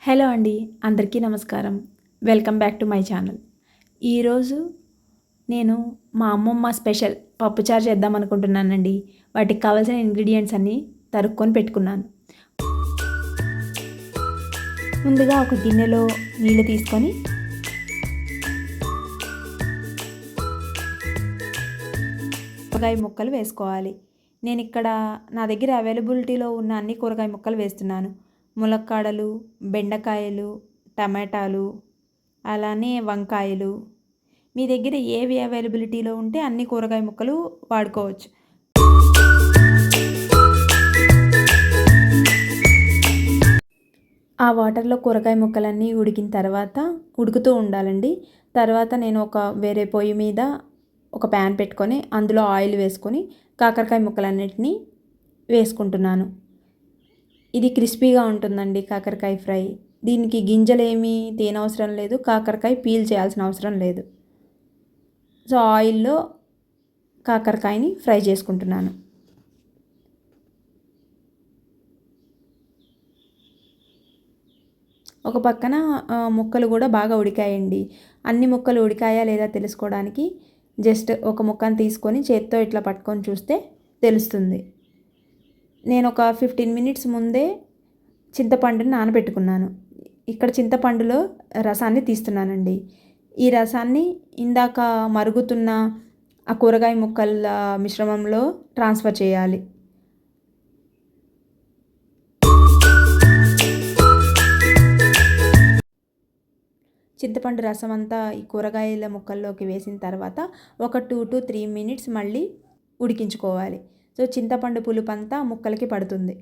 Hello అండి, అందరికీ నమస్కారం. Welcome back to my channel. ఈరోజు నేను మా అమ్మమ్మ స్పెషల్ పప్పుచారు చేద్దాం అనుకుంటున్నానండి. వాటికి కావాల్సిన ఇంగ్రీడియంట్స్ అన్నీ తరుక్కొని పెట్టుకున్నాను. ముందుగా ఒక గిన్నెలో నీళ్ళు తీసుకొని కూరగాయ ముక్కలు వేసుకోవాలి. నేను ఇక్కడ నా దగ్గర అవైలబిలిటీలో ఉన్న అన్ని కూరగాయ ముక్కలు వేస్తున్నాను. ములక్కాడలు, బెండకాయలు, టమాటాలు, అలానే వంకాయలు. మీ దగ్గర ఏవి అవైలబిలిటీలో ఉంటే అన్ని కూరగాయ ముక్కలు వాడుకోవచ్చు. ఆ వాటర్లో కూరగాయ ముక్కలన్నీ ఉడికిన తర్వాత ఉడుకుతూ ఉండాలండి. తర్వాత నేను వేరే పొయ్యి మీద ఒక ప్యాన్ పెట్టుకొని అందులో ఆయిల్ వేసుకొని కాకరకాయ ముక్కలన్నిటినీ వేసుకుంటున్నాను. ఇది క్రిస్పీగా ఉంటుందండి కాకరకాయ ఫ్రై. దీనికి గింజలేమీ తీయనవసరం లేదు, కాకరకాయ పీల్ చేయాల్సిన అవసరం లేదు. సో ఆయిల్లో కాకరకాయని ఫ్రై చేసుకుంటున్నాను. ఒక పక్కన ముక్కలు కూడా బాగా ఉడికాయండి. అన్ని ముక్కలు ఉడికాయా లేదా తెలుసుకోవడానికి జస్ట్ ఒక ముక్కను తీసుకొని చేత్తో ఇట్లా పట్టుకొని చూస్తే తెలుస్తుంది. నేను ఒక 15 మినిట్స్ ముందే చింతపండుని నానబెట్టుకున్నాను. ఇక్కడ చింతపండులో రసాన్ని తీస్తున్నానండి. ఈ రసాన్ని ఇందాక మరుగుతున్న ఆ కూరగాయ ముక్కల మిశ్రమంలో ట్రాన్స్ఫర్ చేయాలి. చింతపండు రసం అంతా ఈ కూరగాయల ముక్కల్లోకి వేసిన తర్వాత ఒక 2 to 3 మినిట్స్ మళ్ళీ ఉడికించుకోవాలి. సో చింతపండు పులుపు అంతా ముక్కలకి పడుతుంది.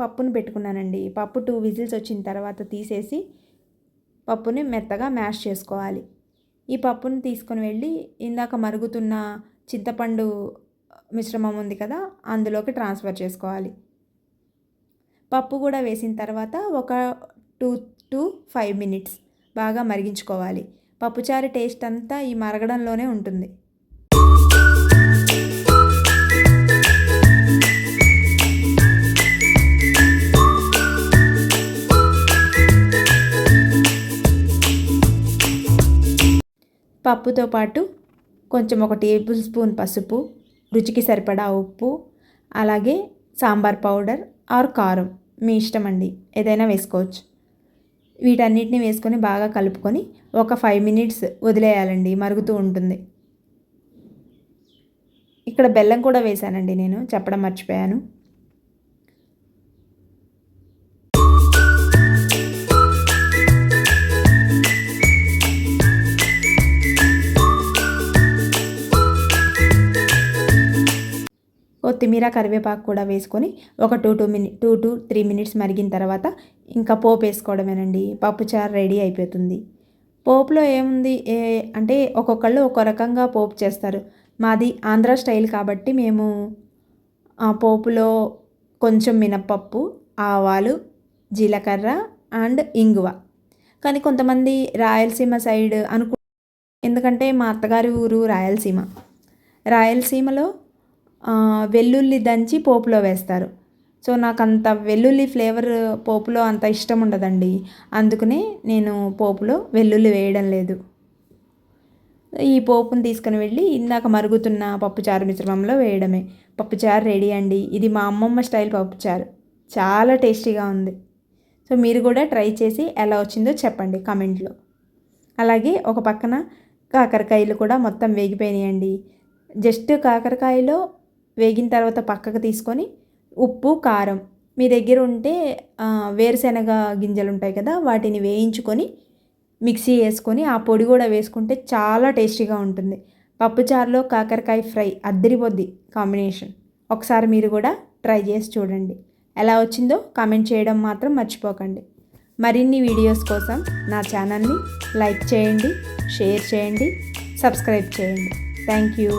పప్పును పెట్టుకున్నానండి. పప్పు 2 విజిల్స్ వచ్చిన తర్వాత తీసేసి పప్పుని మెత్తగా మ్యాష్ చేసుకోవాలి. ఈ పప్పుని తీసుకొని వెళ్ళి ఇందాక మరుగుతున్న చింతపండు మిశ్రమం ఉంది కదా, అందులోకి ట్రాన్స్ఫర్ చేసుకోవాలి. పప్పు కూడా వేసిన తర్వాత ఒక 2 to 5 మినిట్స్ బాగా మరిగించుకోవాలి. పప్పుచారు టేస్ట్ అంతా ఈ మరగడంలోనే ఉంటుంది. పప్పుతో పాటు కొంచెం ఒక టేబుల్ స్పూన్ పసుపు, రుచికి సరిపడా ఉప్పు, అలాగే సాంబార్ పౌడర్ ఆర్ కారం మీ ఇష్టం అండి, ఏదైనా వేసుకోవచ్చు. వీటన్నిటిని వేసుకొని బాగా కలుపుకొని ఒక 5 మినిట్స్ వదిలేయాలండి, మరుగుతూ ఉంటుంది. ఇక్కడ బెల్లం కూడా వేసానండి, నేను చెప్పడం మర్చిపోయాను. కొత్తిమీర, కరివేపాకు కూడా వేసుకొని ఒక 2 to 3 మినిట్స్ మరిగిన తర్వాత ఇంకా పోపు వేసుకోవడమేనండి. పప్పుచారు రెడీ అయిపోతుంది. పోపులో ఏముంది అంటే ఒక్కొక్కళ్ళు ఒక్కో రకంగా పోపు చేస్తారు. మాది ఆంధ్ర స్టైల్ కాబట్టి మేము ఆ పోపులో కొంచెం మినప్పప్పు, ఆవాలు, జీలకర్ర అండ్ ఇంగువ. కానీ కొంతమంది రాయలసీమ సైడ్ ఎందుకంటే మా అత్తగారి ఊరు రాయలసీమలో వెల్లుల్లి దంచి పోపులో వేస్తారు. సో నాకు అంత వెల్లుల్లి ఫ్లేవర్ పోపులో అంత ఇష్టం ఉండదండి. అందుకనే నేను పోపులో వెల్లుల్లి వేయడం లేదు. ఈ పోపుని తీసుకుని వెళ్ళి ఇందాక మరుగుతున్న పప్పుచారు మిశ్రమంలో వేయడమే. పప్పుచారు రెడీ అండి. ఇది మా అమ్మమ్మ స్టైల్ పప్పుచారు, చాలా టేస్టీగా ఉంది. సో మీరు కూడా ట్రై చేసి ఎలా వచ్చిందో చెప్పండి కామెంట్లో. అలాగే ఒక పక్కన కాకరకాయలు కూడా మొత్తం వేగిపోయినాయండి. జస్ట్ కాకరకాయలో వేగిన తర్వాత పక్కకు తీసుకొని ఉప్పు, కారం మీ దగ్గర ఉంటే వేరుశెనగ గింజలు ఉంటాయి కదా, వాటిని వేయించుకొని మిక్సీ వేసుకొని ఆ పొడి కూడా వేసుకుంటే చాలా టేస్టీగా ఉంటుంది. పప్పుచారులో కాకరకాయ ఫ్రై అద్దరిపోద్ది కాంబినేషన్. ఒకసారి మీరు కూడా ట్రై చేసి చూడండి. ఎలా వచ్చిందో కామెంట్ చేయడం మాత్రం మర్చిపోకండి. మరిన్ని వీడియోస్ కోసం నా ఛానల్ని లైక్ చేయండి, షేర్ చేయండి, సబ్స్క్రైబ్ చేయండి. Thank you.